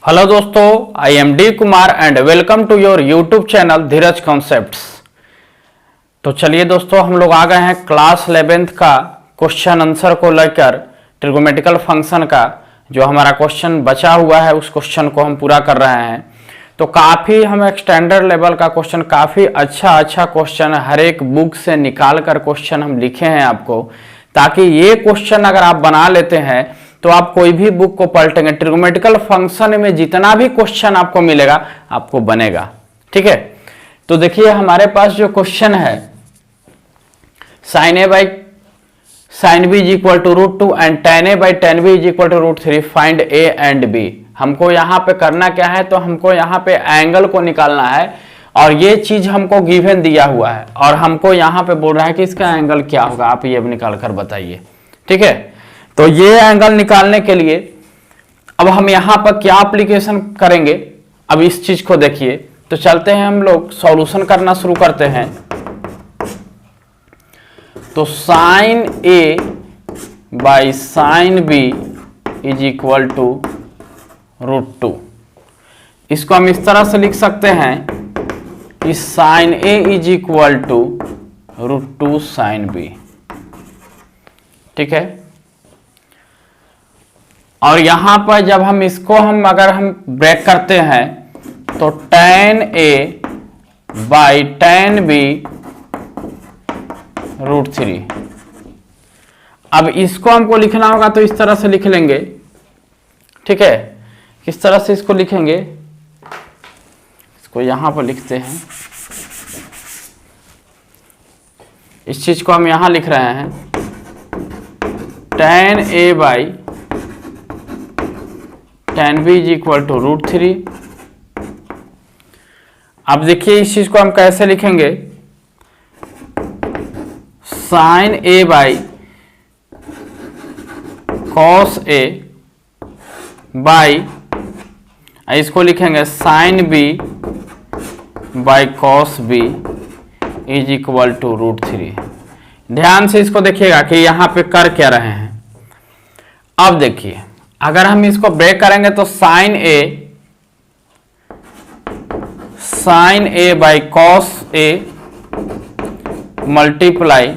Hello दोस्तों, I am D Kumar and welcome to your YouTube channel Dheeraj concepts. तो चलिए दोस्तों, हम लोग आ गए हैं क्लास 11th का क्वेश्चन आंसर को लेकर। ट्रिगोमेट्रिकल फंक्शन का जो हमारा क्वेश्चन बचा हुआ है उस क्वेश्चन को हम पूरा कर रहे हैं। तो काफ़ी हम स्टैंडर्ड लेवल का क्वेश्चन, काफ़ी अच्छा क्वेश्चन हर एक बुक से निकाल कर क्वेश्चन हम लिखे हैं आपको, ताकि ये क्वेश्चन अगर आप बना लेते हैं तो आप कोई भी बुक को पलटेंगे, ट्रिगोमेट्रिकल फंक्शन में जितना भी क्वेश्चन आपको मिलेगा आपको बनेगा। ठीक है, तो देखिए हमारे पास जो क्वेश्चन है sin a by sin b is equal to √2 and tan a by tan b is equal to √3, find a and b। हमको यहाँ पे करना क्या है, तो हमको यहाँ पे एंगल को निकालना है और ये चीज हमको गिवन दिया हुआ है और हमको यहाँ पे बोल रहा है कि इसका एंगल क्या होगा, आप ये निकाल कर बताइए। ठीक है, तो ये एंगल निकालने के लिए अब हम यहां पर क्या एप्लीकेशन करेंगे, अब इस चीज को देखिए। तो चलते हैं हम लोग सॉल्यूशन करना शुरू करते हैं। तो sin a by sin b is equal to √2। इसको हम इस तरह से लिख सकते हैं कि sin a is equal to √2 sin b। ठीक है, और यहां पर जब हम इसको अगर हम ब्रेक करते हैं तो tan a by tan b √3। अब इसको हमको लिखना होगा तो इस तरह से लिख लेंगे। ठीक है, किस तरह से इसको लिखेंगे, इसको यहां पर लिखते हैं, इस चीज को हम यहां लिख रहे हैं tan a by tan b is equal to √3। अब देखिए इस चीज को हम कैसे लिखेंगे, sin a by cos a by, इसको लिखेंगे sin b by cos b is equal to √3। ध्यान से इसको देखिएगा कि यहां पे कर क्या रहे हैं। अब देखिए अगर हम इसको ब्रेक करेंगे तो sin a by cos a multiply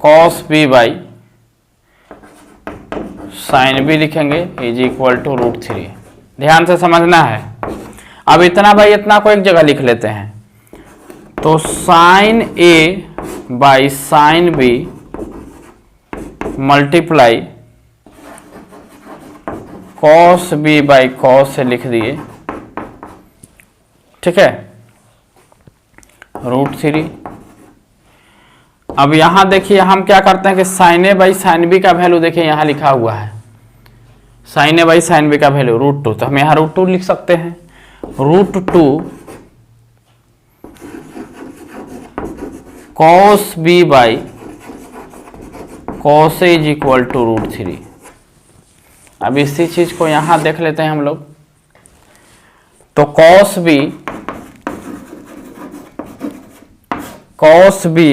cos b by sin b लिखेंगे इज इक्वल टू √3। ध्यान से समझना है। अब इतना बाई इतना को एक जगह लिख लेते हैं। तो sin a by sin b multiply cos b by cos से लिख दिए। ठीक है, √3। अब यहां देखिए हम क्या करते हैं कि sin a by sin b का वैल्यू देखिए यहां लिखा हुआ है, sin a by sin b का वैल्यू √2, तो हम यहां √2 लिख सकते हैं। √2 cos b by cos a is equal to √3। अब इसी चीज को यहां देख लेते हैं हम लोग। तो cos b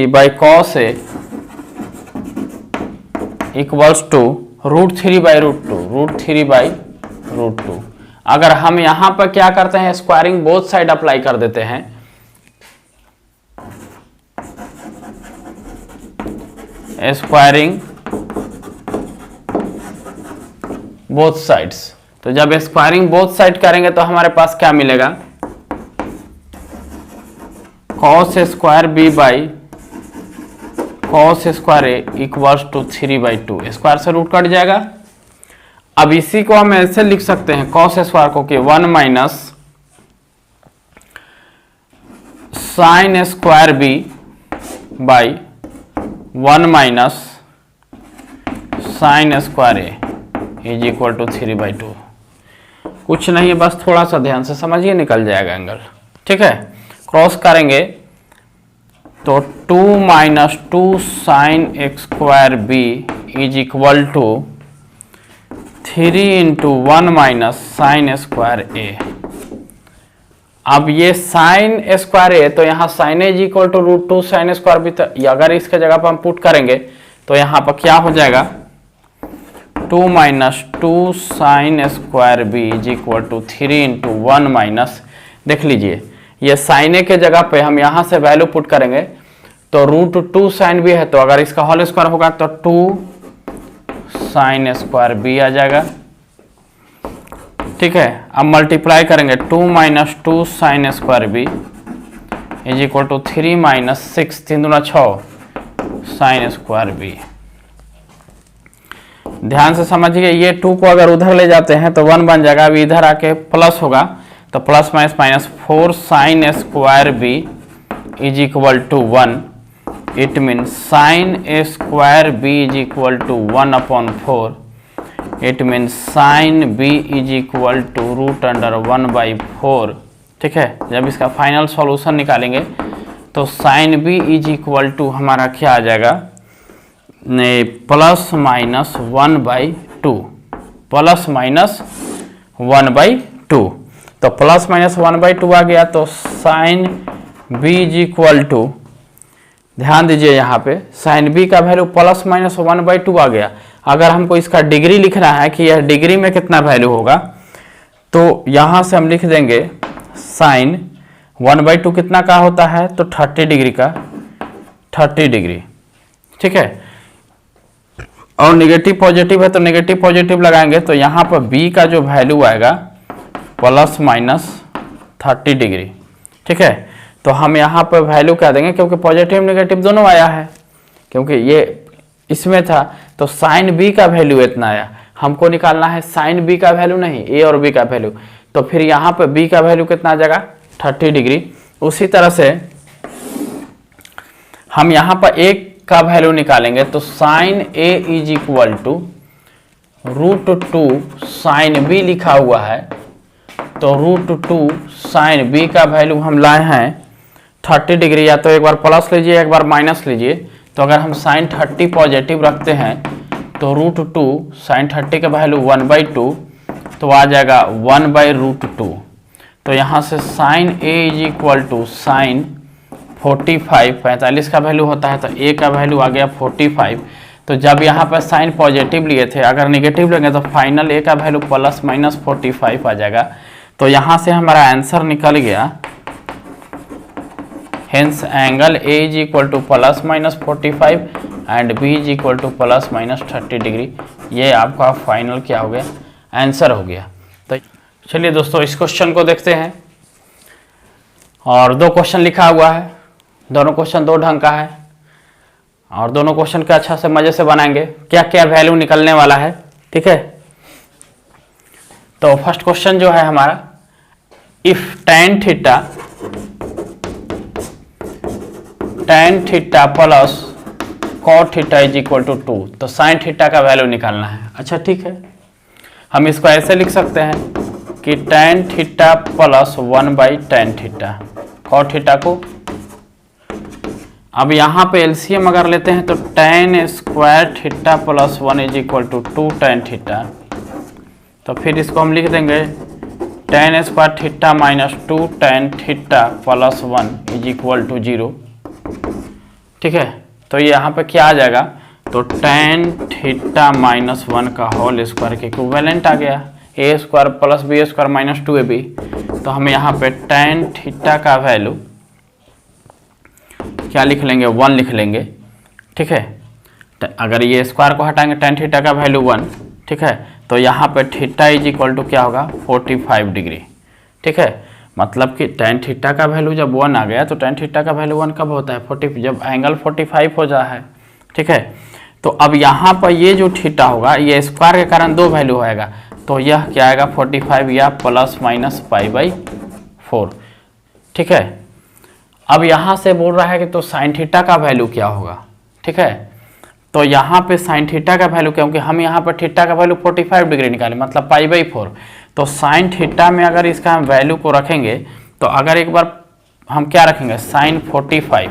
by cos a equals to √3 by √2, √3 by √2। अगर हम यहां पर क्या करते हैं, स्क्वायरिंग बोथ साइड अप्लाई कर देते हैं। स्क्वायरिंग बोथ साइड्स, तो जब स्क्वायरिंग बोथ साइड करेंगे तो हमारे पास क्या मिलेगा, cos square b by cos square a equals to 3/2। Square से रूट कट जाएगा। अब इसी को हम ऐसे लिख सकते हैं cos स्क्वायर को कि 1 minus sin square b by 1 minus sin square a is equal to 3/2। कुछ नहीं है, बस थोड़ा सा ध्यान से समझिए, निकल जाएगा एंगल। ठीक है, क्रॉस करेंगे तो 2 minus 2 sin square b is equal to 3 into 1 minus sin square a। अब ये sin स्क्वायर a, तो यहाँ sin a is equal to √2 sin square b, तो अगर इसके जगह पर हम पुट करेंगे तो यहाँ पर क्या हो जाएगा, 2 minus 2 sine square B is equal to 3 into 1 minus, देख लीजिए ये साइन ए के जगह पे हम यहाँ से वैल्यू पुट करेंगे तो रूट 2 साइन बी है, तो अगर इसका होल स्क्वायर होगा तो 2 साइन स्क्वायर बी आ जाएगा। ठीक है, अब मल्टीप्लाई करेंगे 2 minus 2 sine square B is equal to 3 minus 6, 3 दूना 6 साइन स्क्वायर बी। ध्यान से समझिए, ये 2 को अगर उधर ले जाते हैं तो 1 बन जाएगा, अभी इधर आके प्लस होगा तो plus minus minus 4 sine square B is equal to 1। It mean sine square B is equal to 1/4। It mean sine B is equal to root under 1/4। ठीक है, जब इसका फाइनल सॉल्यूशन निकालेंगे तो sine B is equal to हमारा क्या आ जाएगा, प्लस माइनस 1/2, प्लस माइनस 1/2। तो प्लस माइनस 1/2 आ गया, तो sine B is equal to, ध्यान दीजिए यहाँ पे साइन बी का वैल्यू प्लस माइनस 1/2 आ गया। अगर हमको इसका डिग्री लिखना है कि यह डिग्री में कितना वैल्यू होगा, तो यहाँ से हम लिख देंगे साइन 1/2 कितना का होता है, तो 30 डिग्री का, 30 डिग्री। ठीक है, और निगेटिव पॉजिटिव है तो निगेटिव पॉजिटिव लगाएंगे, तो यहाँ पर बी का जो वैल्यू आएगा प्लस माइनस 30 डिग्री। ठीक है, तो हम यहाँ पर वैल्यू क्या देंगे, क्योंकि पॉजिटिव नेगेटिव दोनों आया है, क्योंकि ये इसमें था तो साइन बी का वैल्यू इतना आया, हमको निकालना है साइन बी का वैल्यू नहीं ए और बी का वैल्यू, तो फिर यहाँ पर बी का वैल्यू कितना आ जाएगा, 30 डिग्री। उसी तरह से हम यहाँ पर ए का वैल्यू निकालेंगे तो sine A is equal to √2 sine B लिखा हुआ है, तो √2 साइन बी का वैल्यू हम लाए हैं 30 डिग्री, या तो एक बार प्लस लीजिए एक बार माइनस लीजिए। तो अगर हम साइन 30 पॉजिटिव रखते हैं तो √2 साइन 30 का वैल्यू 1/2, तो आ जाएगा 1/√2। तो यहाँ से sine A is equal to sine 45 का वैल्यू होता है, तो ए का वैल्यू आ गया 45। तो जब यहाँ पर साइन पॉजिटिव लिए थे, अगर निगेटिव लेंगे तो फाइनल ए का वैल्यू प्लस माइनस 45 आ जाएगा। तो यहाँ से हमारा आंसर निकल गया, hence angle A is equal to plus minus 45 and B is equal to plus minus 30 degree. ये आपका फाइनल क्या हो गया, आंसर हो गया। तो चलिए दोस्तों इस क्वेश्चन को देखते हैं, और 2 क्वेश्चन लिखा हुआ है, दोनों क्वेश्चन 2 ढंग का है, और दोनों क्वेश्चन के अच्छा से मजे से बनाएंगे, क्या क्या वैल्यू निकलने वाला है। ठीक है, तो फर्स्ट क्वेश्चन जो है हमारा, if tan theta plus cot theta is equal to 2, तो sin थीटा का वैल्यू निकालना है। अच्छा ठीक है, हम इसको ऐसे लिख सकते हैं कि tan theta plus 1/tan theta, cot theta को, अब यहाँ पे एलसीएम अगर लेते हैं तो tan square theta plus 1 is equal to 2 tan theta, तो फिर इसको हम लिख देंगे tan square theta minus 2 tan theta plus 1 is equal to 0। ठीक है, तो यहाँ पे क्या आ जाएगा, तो tan थीटा माइनस 1 का होल स्क्वायर के इक्विवेलेंट आ गया, a square plus b square minus 2ab। तो हम यहाँ पे tan थीटा का वैल्यू क्या लिख लेंगे, 1 लिख लेंगे। ठीक है, अगर ये स्क्वायर को हटाएंगे tan थीटा का वैल्यू 1। ठीक है, तो यहाँ पे थीटा इज इक्वल टू क्या होगा, 45 डिग्री। ठीक है, मतलब कि tan थीटा का वैल्यू जब 1 आ गया तो tan थीटा का वैल्यू 1 कब होता है, 40, जब एंगल 45 हो जाता है। ठीक है, तो अब यहाँ पर ये जो थीटा होगा, ये स्क्वायर के कारण 2 वैल्यू आएगा, तो यह क्या आएगा 45 या प्लस माइनस π/4। ठीक है, अब यहाँ से बोल रहा है कि तो साइन थीटा का वैल्यू क्या होगा। ठीक है, तो यहाँ पे साइन थीटा का वैल्यू, क्योंकि हम यहाँ पर थीटा का वैल्यू 45 डिग्री निकाले, मतलब π/4, तो साइन थीटा में अगर इसका हम वैल्यू को रखेंगे, तो अगर एक बार हम क्या रखेंगे साइन 45,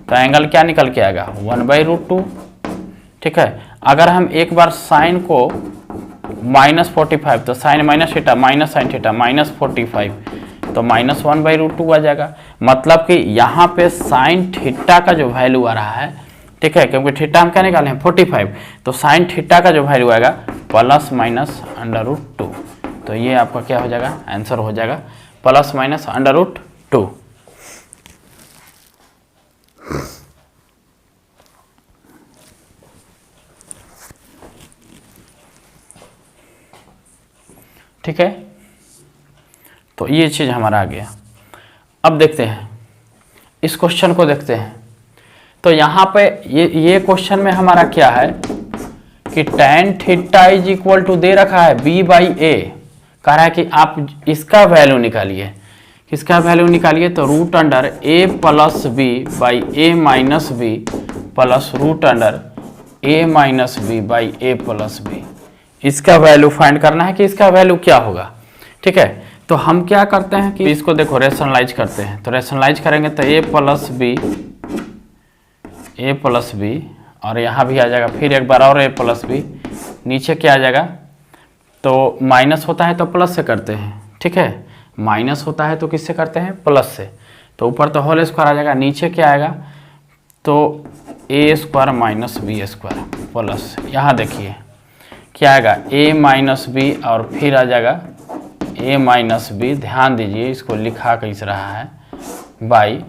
तो एंगल क्या निकल के आएगा 1/√2। ठीक है, अगर हम एक बार साइन को माइनस 45, तो sine minus theta minus sine theta minus 45, तो माइनस 1/√2 आ जाएगा। मतलब कि यहाँ पे साइन थीटा का जो वैल्यू आ रहा है, ठीक है, क्योंकि थीटा हम क्या निकाले हैं 45, तो साइन थीटा का जो वैल्यू आएगा प्लस माइनस अंडर रूट 2। तो ये आपका क्या हो जाएगा, आंसर हो जाएगा प्लस माइनस अंडर रूट 2। ठीक है, तो ये चीज हमारा आ गया। अब देखते हैं इस क्वेश्चन को, देखते हैं। तो यहाँ पे ये क्वेश्चन में हमारा क्या है कि tan theta is equal to दे रखा है b बाई ए, कह रहा है कि आप इसका वैल्यू निकालिए। किसका वैल्यू निकालिए, तो root under a plus B by A minus B plus root under a minus B by A plus B. इसका वैल्यू फाइंड करना है कि इसका वैल्यू क्या होगा। ठीक है, तो हम क्या करते हैं कि इसको देखो रेशनलाइज करते हैं। तो रेशनलाइज करेंगे तो a प्लस बी और यहाँ भी आ जाएगा फिर एक बार और a प्लस बी, नीचे क्या आ जाएगा, तो माइनस होता है तो प्लस से करते हैं। ठीक है, माइनस होता है तो किससे करते हैं, प्लस से। तो ऊपर तो होल स्क्वायर आ जाएगा, नीचे क्या आएगा, तो a square minus B square plus, यहाँ देखिए क्या आएगा a माइनस बी और फिर आ जाएगा a माइनस बी। ध्यान दीजिए इसको लिखा कैसे रहा है, बाई,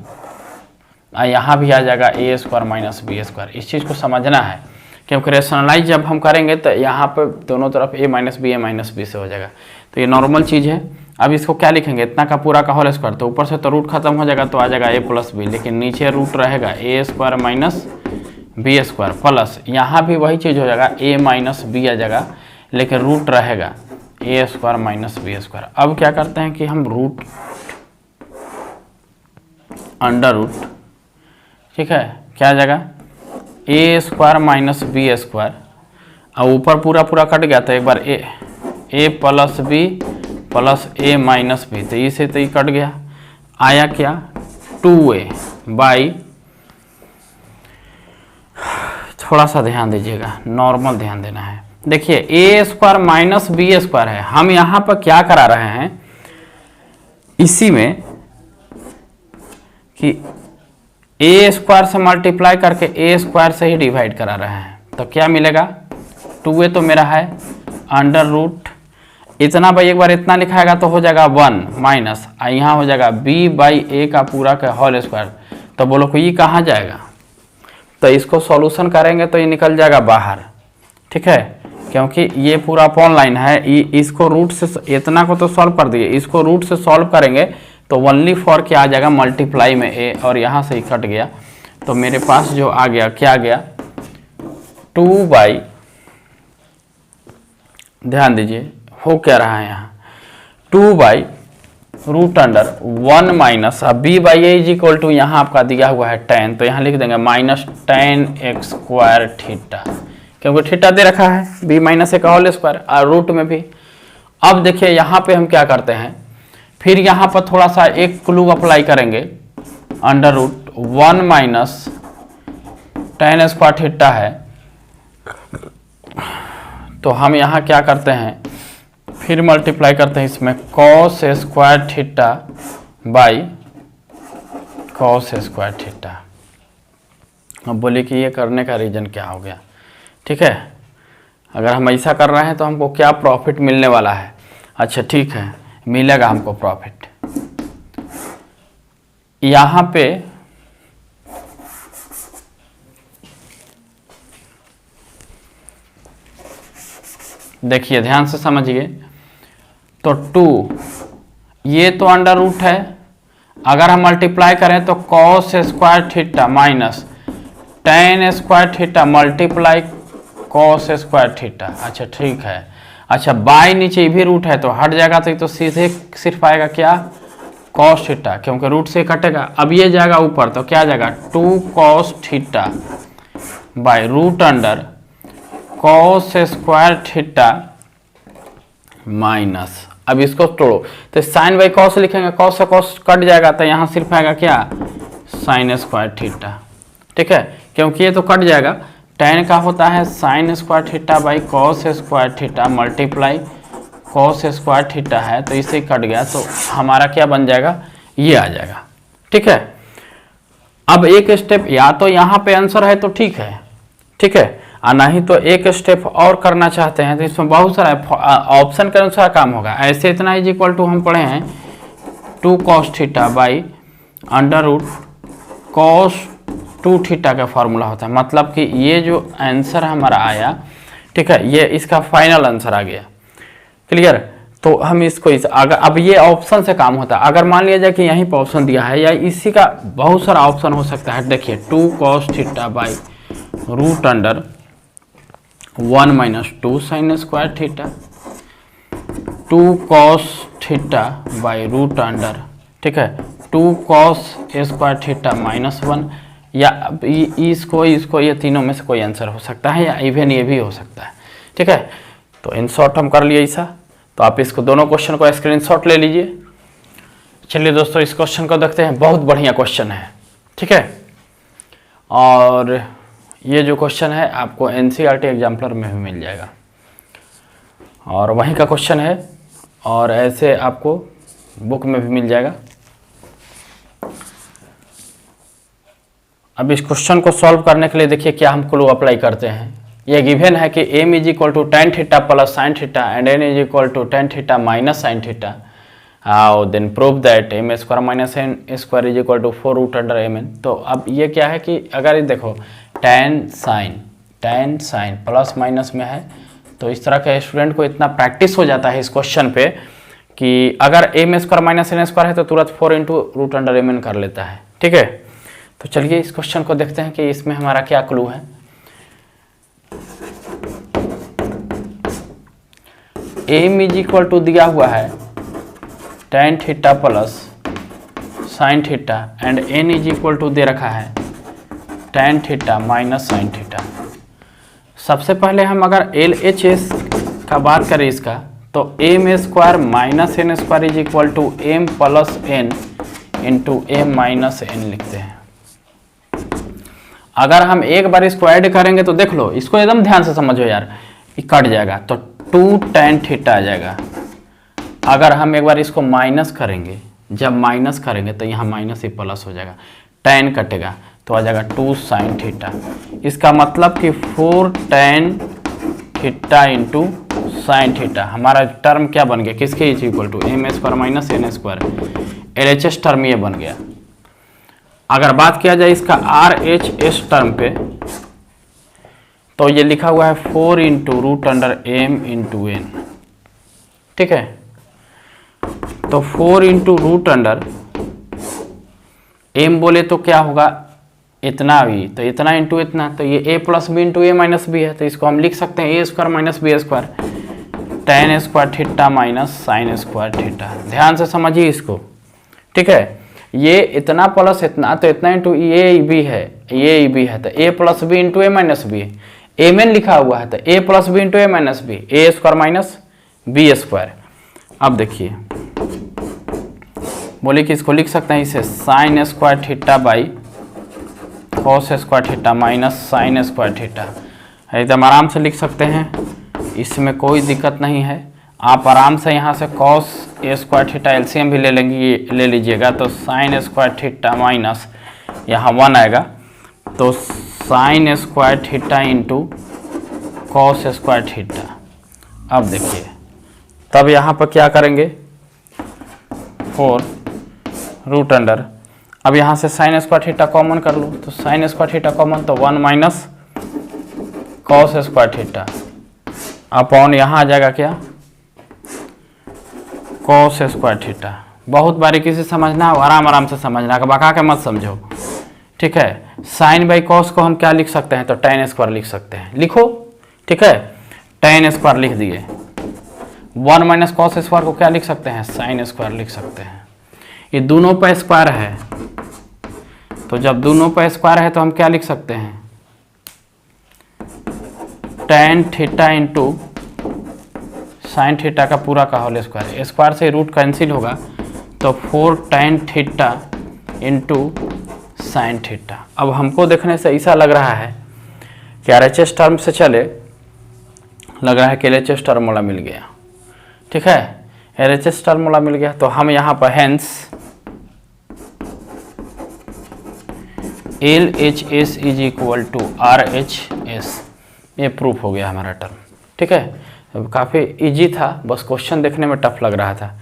यहाँ भी आ जाएगा a square minus B square. इस चीज़ को समझना है क्योंकि रेशनलाइज जब हम करेंगे तो यहाँ पे दोनों तरफ a माइनस बी से हो जाएगा। तो ये नॉर्मल चीज़ है। अब इसको क्या लिखेंगे, इतना का पूरा का होल स्क्वायर, तो ऊपर से तो रूट खत्म हो जाएगा तो आ जाएगा a प्लस बी, लेकिन नीचे रूट रहेगा a square minus B square plus, यहाँ भी वही चीज़ हो जाएगा a माइनस बी आ जाएगा, लेकिन रूट रहेगा a square minus B square. अब क्या करते हैं कि हम रूट अंडर रूट, ठीक है, क्या आ जाएगा a square minus B square, अब ऊपर पूरा पूरा कट गया तो एक बार a plus B plus a minus B, तो इसे तो ये कट गया, आया क्या 2a बाई, थोड़ा सा ध्यान दीजिएगा, नॉर्मल ध्यान देना है। देखिए a square minus B square है, हम यहाँ पर क्या करा रहे हैं इसी में कि a स्क्वायर से मल्टीप्लाई करके a स्क्वायर से ही डिवाइड करा रहे हैं। तो क्या मिलेगा, 2a तो मेरा है अंडर रूट इतना बाई, एक बार इतना लिखाएगा तो हो जाएगा 1 माइनस, यहाँ हो जाएगा b बाई ए का पूरा का होल स्क्वायर। तो बोलो कि ये कहाँ जाएगा, तो इसको सॉल्यूशन करेंगे तो ये निकल जाएगा बाहर। ठीक है, क्योंकि ये पूरा अपॉन लाइन है, इसको रूट से, इतना को तो सॉल्व कर दिए, इसको रूट से सॉल्व करेंगे तो ओनली फॉर क्या आ जाएगा मल्टीप्लाई में a, और यहाँ से ही कट गया। तो मेरे पास जो आ गया, क्या आ गया 2 बाई, ध्यान दीजिए हो क्या रहा है यहाँ 2 बाई रूट अंडर 1 माइनस, अब b by A is equal to, यहाँ आपका दिया हुआ है tan, तो यहाँ लिख देंगे minus tan x square theta, क्योंकि थीटा दे रखा है b माइनस ए का होल स्क्वायर और रूट में भी। अब देखिए यहाँ पे हम क्या करते हैं, फिर यहाँ पर थोड़ा सा एक क्लू अप्लाई करेंगे, under root 1 minus tan square theta है, तो हम यहाँ क्या करते हैं, फिर मल्टीप्लाई करते हैं इसमें cos square theta by cos square theta. अब बोले कि ये करने का रीजन क्या हो गया। ठीक है, अगर हम ऐसा कर रहे हैं तो हमको क्या प्रॉफिट मिलने वाला है। अच्छा ठीक है, मिलेगा हमको प्रॉफिट। यहाँ पे देखिए ध्यान से समझिए, तो 2 ये तो अंडर रूट है, अगर हम मल्टीप्लाई करें तो cos square theta minus tan square theta multiply cos square theta. अच्छा ठीक है, अच्छा बाई नीचे भी रूट है तो हट जाएगा, तो सीधे सिर्फ आएगा क्या cos थीटा, क्योंकि रूट से कटेगा। अब ये जाएगा ऊपर तो क्या जाएगा 2 cos theta by root under cos square theta minus, अब इसको तोड़ो तो साइन बाई कॉस लिखेंगे, कॉस से कॉस कट जाएगा तो यहाँ सिर्फ आएगा क्या साइन स्क्वायर थीटा। ठीक है, क्योंकि ये तो कट जाएगा, tan का होता है sign square theta by cos square theta multiply cos square theta है, तो इसे कट गया तो हमारा क्या बन जाएगा, ये आ जाएगा। ठीक है, अब एक स्टेप, या तो यहाँ पे आंसर है तो ठीक है, ठीक है, और नहीं तो एक स्टेप और करना चाहते हैं तो इसमें बहुत सारा ऑप्शन के अनुसार काम होगा। ऐसे इतना इज इक्वल टू हम पढ़े हैं 2 cos theta by under root cos 2 theta का फॉर्मूला होता है। मतलब कि ये जो आंसर हमारा आया, ठीक है, ये इसका फाइनल आंसर आ गया। क्लियर? तो हम इसको अगर अब ये ऑप्शन से काम होता है। अगर मान लिया जाए कि यहीं पर ऑप्शन दिया है या इसी का बहुत सारा ऑप्शन हो सकता है। देखिए 2 cos theta by root under 1 minus 2 sine square theta, 2 cos theta by root under, ठीक है, 2 cos स्क्वायर थीटा माइनस 1, या इसको ये तीनों में से कोई आंसर हो सकता है या इवन ये भी हो सकता है। ठीक है, तो इन शॉर्ट हम कर लिए ऐसा। तो आप इसको दोनों क्वेश्चन को स्क्रीनशॉट ले लीजिए। चलिए दोस्तों इस क्वेश्चन को देखते हैं, बहुत बढ़िया क्वेश्चन है। ठीक है, और ये जो क्वेश्चन है आपको एनसीईआरटी एग्जाम्पलर में भी मिल जाएगा और वहीं का क्वेश्चन है और ऐसे आपको बुक में भी मिल जाएगा। अब इस क्वेश्चन को सॉल्व करने के लिए देखिए क्या हम क्लू अप्लाई करते हैं। ये गिवन है कि m is equal to tan theta plus sin theta and n is equal to tan theta minus sin theta. Then prove that m square minus n square is equal to 4 root under mn। तो अब ये क्या है कि अगर ये देखो tan sin plus minus में है तो इस तरह के स्टूडेंट को इतना प्रैक्टिस हो जाता है इस क्वेश्चन पे कि अगर m square minus n square है तो तुरंत 4 इंटू रूट अंडर mn कर लेता है। ठीक है, तो चलिए इस क्वेश्चन को देखते हैं कि इसमें हमारा क्या क्लू है। m इज इक्वल टू दिया हुआ है tan theta plus sin theta and n is equal to दे रखा है tan theta minus sin theta. सबसे पहले हम अगर LHS का बात करें इसका तो m square minus n square is equal to m plus n into m minus n लिखते हैं। अगर हम एक बार इसको ऐड करेंगे तो देख लो, इसको एकदम ध्यान से समझो यार, ये कट जाएगा तो 2 tan थीटा आ जाएगा। अगर हम एक बार इसको माइनस करेंगे, जब माइनस करेंगे तो यहाँ माइनस ही प्लस हो जाएगा, tan कटेगा तो आ जाएगा 2 sin थीटा। इसका मतलब कि 4 tan theta into sine theta. हमारा टर्म क्या बन गया, किसके is equal to m square minus n square. LHS term ये बन गया। अगर बात किया जाए इसका RHS टर्म पे तो ये लिखा हुआ है 4 into root under m into n। ठीक है, तो 4 इंटू रूट अंडर m बोले तो क्या होगा, इतना भी, तो इतना इंटू इतना, तो ये a plus B into a minus B है, तो इसको हम लिख सकते हैं a square minus B square tan square theta minus sine square theta. ध्यान से समझिए इसको। ठीक है, ये इतना प्लस इतना, तो इतना इंटू ये भी है, ये भी है, तो a plus B into A minus B, M N लिखा हुआ है तो a plus B into A minus B, A square minus B square. अब देखिए बोले कि इसको लिख सकते हैं इसे sine square theta by cos square theta minus sine square theta. एकदम आराम से लिख सकते हैं, इसमें कोई दिक्कत नहीं है। आप आराम से यहाँ से cos A square theta LCM भी ले लेंगे, ले लीजिएगा, तो साइन स्क्वायर थीटा माइनस यहाँ 1 आएगा, तो sine square theta into cos square theta. अब देखिए तब यहाँ पर क्या करेंगे 4 रूट अंडर, अब यहाँ से साइन स्क्वायर थीटा कॉमन कर लो, तो साइन स्क्वायर थीटा कॉमन तो 1 minus cos square theta upon यहाँ आ जाएगा क्या कॉस स्क्वायर थीटा। बहुत बारीकी से समझना है, आराम से समझना है, बका के मत समझो। ठीक है, साइन बाई कॉस को हम क्या लिख सकते हैं, तो tan स्क्वायर लिख सकते हैं, लिखो। ठीक है, tan स्क्वायर लिख दिए। 1 माइनस कॉस स्क्वायर को क्या लिख सकते हैं, साइन स्क्वायर लिख सकते हैं। ये दोनों पे स्क्वायर है, तो जब दोनों पे स्क्वायर है तो हम क्या लिख सकते हैं, tan theta into sine theta का पूरा का होल स्क्वायर। स्क्वायर से रूट कैंसिल होगा तो 4 tan theta into sine theta. अब हमको देखने से ऐसा लग रहा है कि RHS टर्म से चले, लग रहा है कि LHS टर्म वाला मिल गया। ठीक है, LHS टर्म वाला मिल गया, तो हम यहाँ पर hence LHS is equal to RHS। ये प्रूफ हो गया हमारा टर्म। ठीक है, काफ़ी इजी था, बस क्वेश्चन देखने में टफ लग रहा था,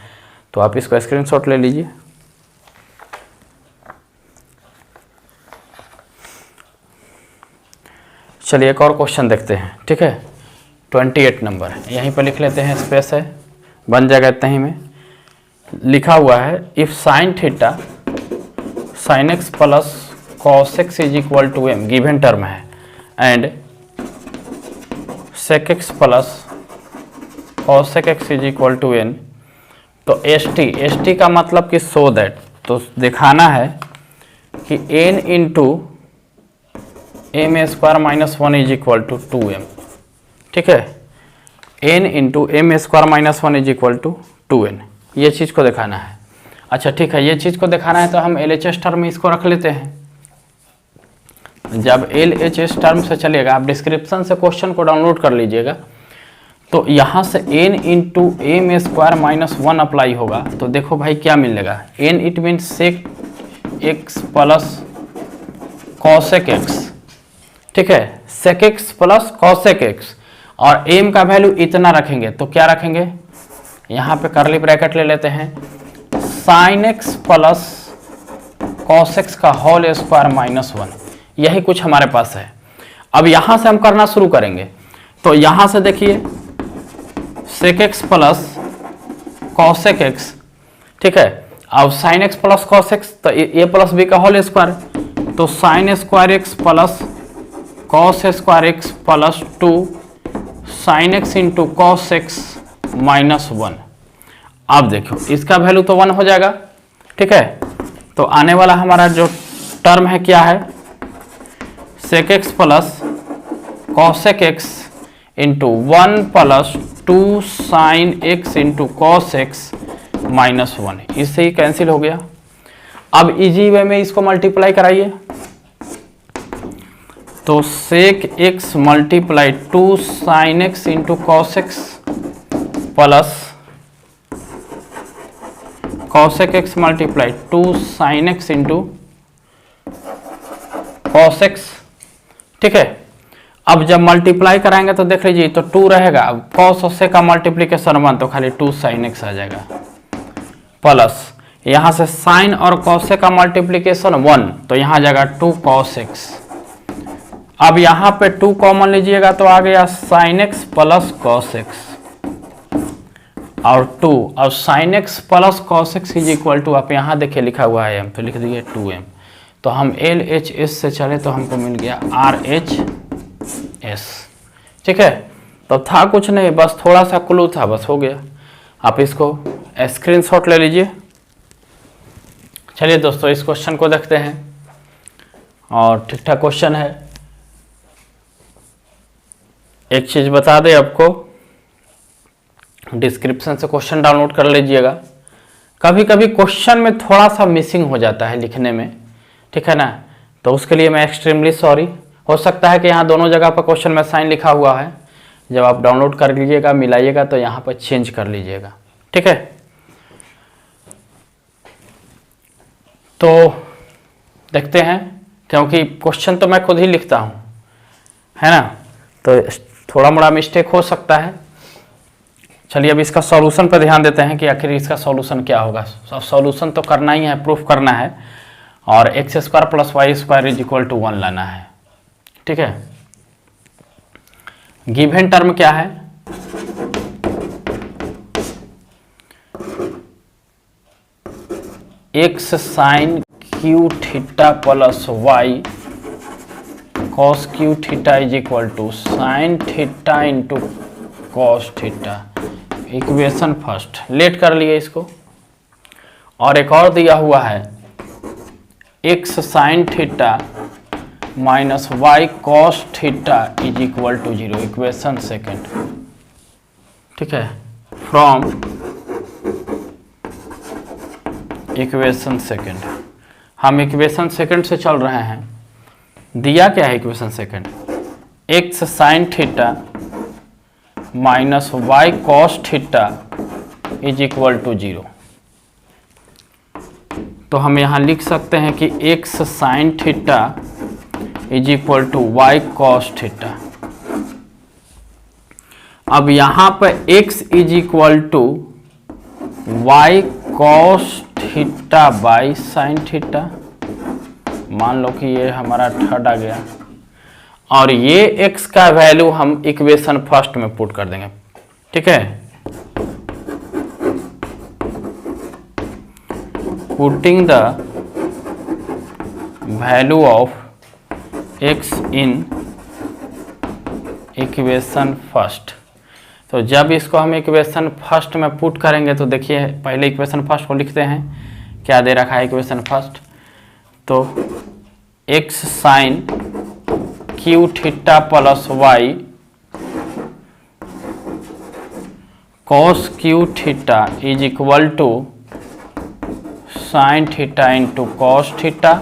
तो आप इसको स्क्रीनशॉट ले लीजिए। चलिए एक और क्वेश्चन देखते हैं। ठीक है, 28 नंबर है, यहीं पर लिख लेते हैं, स्पेस है, बन जाएगा इतना ही में। लिखा हुआ है if sine theta sine x plus cos x is equal to m, given term है, and sec x plus cos x is equal to n, तो एस टी का मतलब कि सो दैट, तो दिखाना है कि n into m square minus one is equal to 2m। ठीक है, n into m square minus one is equal to 2n, ये चीज़ को दिखाना है। अच्छा ठीक है, ये चीज़ को दिखाना है तो हम LHS टर्म में इसको रख लेते हैं। जब LHS टर्म से चलेगा, आप डिस्क्रिप्शन से क्वेश्चन को डाउनलोड कर लीजिएगा, तो यहाँ से n into m square minus one apply होगा, तो देखो भाई क्या मिलेगा, n it mean sec x plus cosec x. ठीक है, sec x plus cosec x, और m का वैल्यू इतना रखेंगे, तो क्या रखेंगे, यहाँ पे करली ब्रैकेट ले लेते हैं, sign x plus cos x का होल स्क्वायर माइनस वन, यही कुछ हमारे पास है। अब यहाँ से हम करना शुरू करेंगे, तो यहाँ से देखिए sec x plus cosec x, ठीक है, अब sine x plus cos x, तो ए प्लस बी का होल स्क्वायर, तो sine square x plus cos square x plus 2 sine x into cos x minus one. अब देखो इसका वैल्यू तो 1 हो जाएगा। ठीक है, तो आने वाला हमारा जो टर्म है क्या है, sec x plus cosec x into 1 plus 2 sine x into cos x minus one, इससे ही कैंसिल हो गया। अब इजी वे में इसको मल्टीप्लाई कराइए, तो sec x multiply 2 sine x into cos x plus cosec x multiply 2 sine x into cos x. ठीक है, अब जब मल्टीप्लाई कराएंगे तो देख लीजिए, तो 2 रहेगा, अब कॉस और सेक का मल्टीप्लीकेशन 1, तो खाली 2 साइन एक्स आ जाएगा, प्लस यहाँ से साइन और कॉसेक का मल्टीप्लीकेशन 1, तो यहाँ आ जाएगा 2 कॉस एक्स। अब यहाँ पे 2 कॉमन लीजिएगा तो आ गया sine x plus cos x और 2, और sine x plus cos x is equal to, आप यहाँ देखिए लिखा हुआ है m, तो लिख दिए 2m, तो हम LHS से चले तो हमको मिल गया RHS। ठीक है, तो था कुछ नहीं, बस थोड़ा सा क्लू था, बस हो गया। आप इसको स्क्रीनशॉट ले लीजिए। चलिए दोस्तों इस क्वेश्चन को देखते हैं, और ठीक ठाक क्वेश्चन है। एक चीज़ बता दें आपको, डिस्क्रिप्शन से क्वेश्चन डाउनलोड कर लीजिएगा। कभी कभी क्वेश्चन में थोड़ा सा मिसिंग हो जाता है लिखने में, ठीक है ना, तो उसके लिए मैं एक्सट्रीमली सॉरी। हो सकता है कि यहाँ दोनों जगह पर क्वेश्चन में साइन लिखा हुआ है, जब आप डाउनलोड कर लीजिएगा मिलाइएगा तो यहाँ पर चेंज कर लीजिएगा। ठीक है, तो देखते हैं, क्योंकि क्वेश्चन तो मैं खुद ही लिखता हूँ, है ना, तो थोड़ा मोड़ा मिस्टेक हो सकता है। चलिए अब इसका सॉल्यूशन पर ध्यान देते हैं कि आखिर इसका सॉल्यूशन क्या होगा। सॉल्यूशन तो करना ही है, प्रूफ करना है, और x square plus y square is equal to 1 लाना है। ठीक है, गिवन टर्म क्या है, x sine cube theta plus y cos cube theta is equal to sine theta into cos theta. Equation first let कर लिए इसको, और एक और दिया हुआ है x sine theta minus y cos theta is equal to 0, equation second. ठीक है, फ्रॉम इक्वेशन सेकेंड, हम इक्वेशन सेकेंड से चल रहे हैं। दिया क्या है equation second, x sine theta minus y cos theta is equal to 0। तो हम यहाँ लिख सकते हैं कि x sine theta is equal to y cos theta. अब यहाँ पर x is equal to y cos theta by sine theta, मान लो कि ये हमारा थर्ड आ गया, और ये x का वैल्यू हम इक्वेशन फर्स्ट में पुट कर देंगे। ठीक है, putting the value of x in equation first. तो जब इसको हम इक्वेशन फर्स्ट में पुट करेंगे तो देखिए पहले इक्वेशन फर्स्ट को लिखते हैं, क्या दे रखा है इक्वेशन फर्स्ट, तो x sine cube theta plus y cos cube theta is equal to sine theta into cos theta.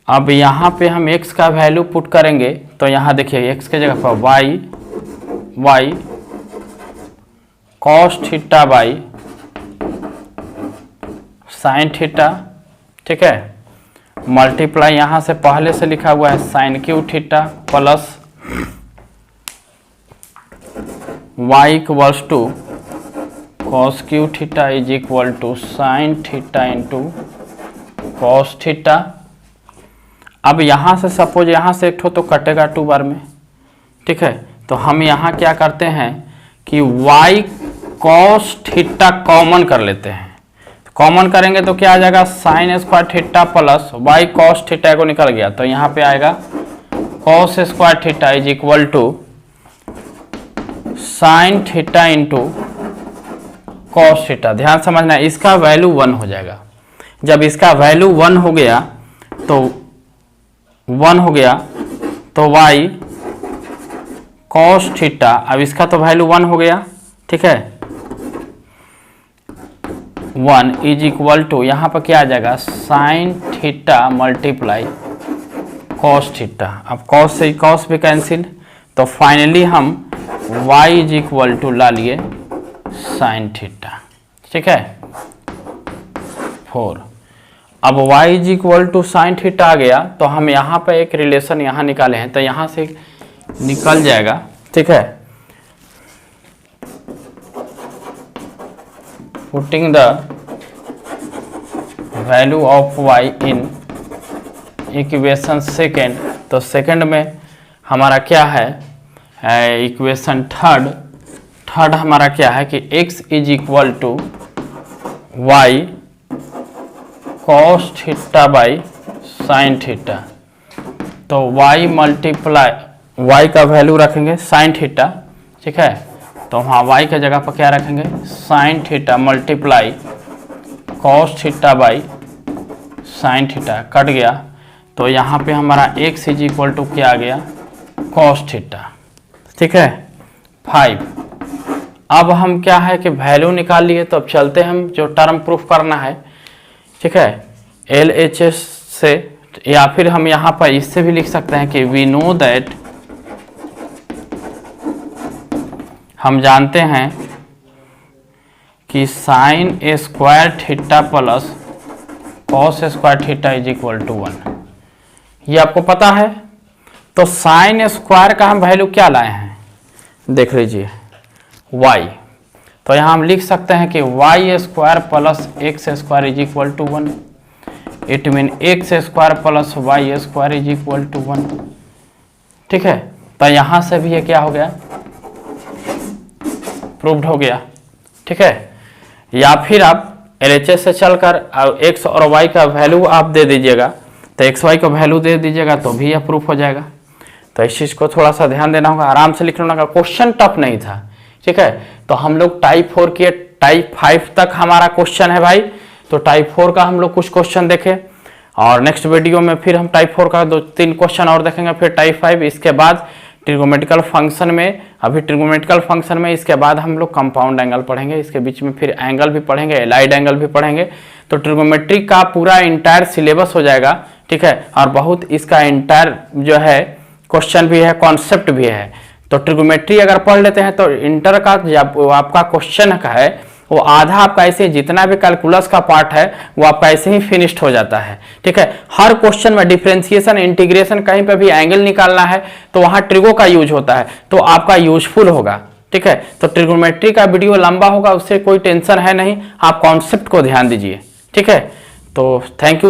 अब यहाँ पे हम x का वैल्यू पुट करेंगे तो यहाँ देखिए x के जगह पर y cos theta by sine theta. ठीक है, मल्टीप्लाई यहाँ से पहले से लिखा हुआ है sine cube theta plus y equals to cos cube theta is equal to sine theta into cos theta. अब यहाँ से सपोज यहाँ से एक ठो तो कटेगा 2 बार में। ठीक है, तो हम यहाँ क्या करते हैं कि y कॉस थीटा कॉमन कर लेते हैं। कॉमन करेंगे तो क्या आ जाएगा, sine square theta plus y cos theta को निकल गया, तो यहाँ पे आएगा cos square theta is equal to sine theta into cos theta. ध्यान समझना, इसका वैल्यू 1 हो जाएगा। जब इसका वैल्यू 1 हो गया तो y कॉस थीटा, अब इसका तो वैल्यू 1 हो गया। ठीक है, 1 इज इक्वल टू यहाँ पर क्या आ जाएगा, sine theta multiply cos theta. अब कॉस से कॉस भी कैंसिल, तो फाइनली हम y इज इक्वल टू ला लिए साइन थीटा। ठीक है, 4। अब y is equal to sine theta आ गया, तो हम यहाँ पे एक रिलेशन यहाँ निकाले हैं, तो यहाँ से निकल जाएगा। ठीक है, putting the value of y in equation second, तो सेकेंड में हमारा क्या है, इक्वेशन थर्ड हमारा क्या है कि x is equal to y cos theta by sine theta. तो y मल्टीप्लाई y का वैल्यू रखेंगे साइन थीटा। ठीक है, तो वहाँ y के जगह पर क्या रखेंगे, sine theta multiply cos theta by sine theta, cut गया, तो यहाँ पे हमारा x इज इक्वल टू क्या आ गया, कॉस थीटा। ठीक है, 5। अब हम क्या है कि वैल्यू निकाल लिए, तो अब चलते हैं हम जो टर्म प्रूफ करना है। ठीक है, LHS से, या फिर हम यहाँ पर इससे भी लिख सकते हैं कि वी नो दैट, हम जानते हैं कि sine square theta plus cos square theta is equal to 1। ये आपको पता है। तो साइन स्क्वायर का हम वैल्यू क्या लाए हैं, देख लीजिए y, तो यहाँ हम लिख सकते हैं कि y square plus x square is equal to 1। It mean x square plus y square is equal to 1। ठीक है, तो यहाँ से भी ये क्या हो गया, प्रूव्ड हो गया। ठीक है, या फिर आप LHS से चलकर x और y का वैल्यू आप दे दीजिएगा, तो x y का वैल्यू दे दीजिएगा तो भी यह प्रूफ हो जाएगा। तो इस चीज़ को थोड़ा सा ध्यान देना होगा, आराम से लिखना होगा। क्वेश्चन टफ नहीं था। ठीक है, तो हम लोग टाइप 4 किए, टाइप 5 तक हमारा क्वेश्चन है भाई। तो टाइप 4 का हम लोग कुछ क्वेश्चन देखे, और नेक्स्ट वीडियो में फिर हम टाइप 4 का 2-3 क्वेश्चन और देखेंगे, फिर टाइप 5, इसके बाद ट्रिगोमेट्रिकल फंक्शन में, अभी ट्रिगोमेट्रिकल फंक्शन में, इसके बाद हम लोग कंपाउंड एंगल पढ़ेंगे, इसके बीच में फिर एंगल भी पढ़ेंगे, एलाइड एंगल भी पढ़ेंगे। तो ट्रिगोमेट्री का पूरा इंटायर सिलेबस हो जाएगा। ठीक है, और बहुत इसका इंटायर जो है क्वेश्चन भी है, कॉन्सेप्ट भी है। तो ट्रिगोमेट्री अगर पढ़ लेते हैं तो इंटर का जब आपका क्वेश्चन का है वो आधा आपका ऐसे जितना भी कैलकुलस का पार्ट है वो आपका ऐसे ही फिनिश्ड हो जाता है। ठीक है, हर क्वेश्चन में डिफरेंशिएशन, इंटीग्रेशन, कहीं पे भी एंगल निकालना है तो वहां ट्रिगो का यूज होता है, तो आपका यूजफुल होगा। ठीक है, तो ट्रिगोनोमेट्री का वीडियो लंबा होगा, उससे कोई टेंशन है नहीं, आप कॉन्सेप्ट को ध्यान दीजिए। ठीक है, तो थैंक यू।